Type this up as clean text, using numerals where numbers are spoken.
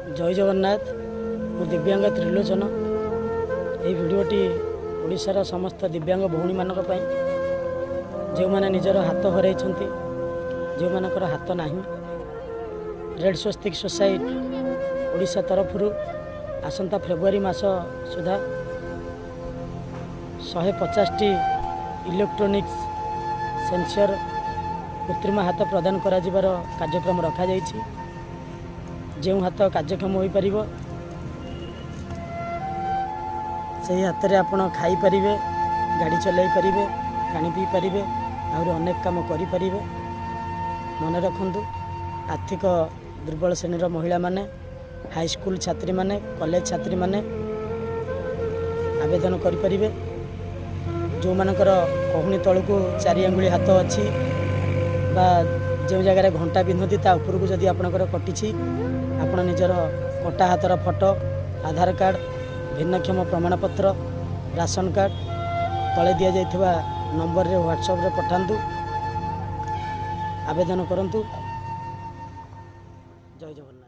जय जगन्नाथ मु दिव्यांग त्रिलोचन ये भिडटी ओडिशार समस्त दिव्यांग भौणी मानक पई जो माने निजर हाथ हरई जो मानकर हाथ नाही रेड स्वस्तिक सोसाइटी ओडिशा तरफ आसंता फेब्रुआरी मास सुधा 150 इलेक्ट्रोनिक्स सेंसर कृत्रिम हाथ प्रदान करा जिबार कार्यक्रम रखा जाइछि। जो हाथ कार्यक्षम हो पार से हाथ में आप खाई पारे गाड़ी चलाई पारे पानी पी पारे आहरी अनेक काम करें। मन रखु आर्थिक दुर्बल श्रेणीर महिला माने हाईस्कूल छात्री माने कॉलेज छात्री माने आवेदन करें। जो मानकर कहूनी तलू 4 आंगुली हाथ अच्छी बा जो जगार घंटा पिंधती उपरकू जदि आपणकर कटिछि आपण निजर कटा हाथर फोटो आधार कार्ड भिन्नक्षम प्रमाणपत्र राशन कार्ड तले दि जाइथिबा नंबर रे व्हाट्सएप रे पठांतु आवेदन करंतु। जय जगन्नाथ।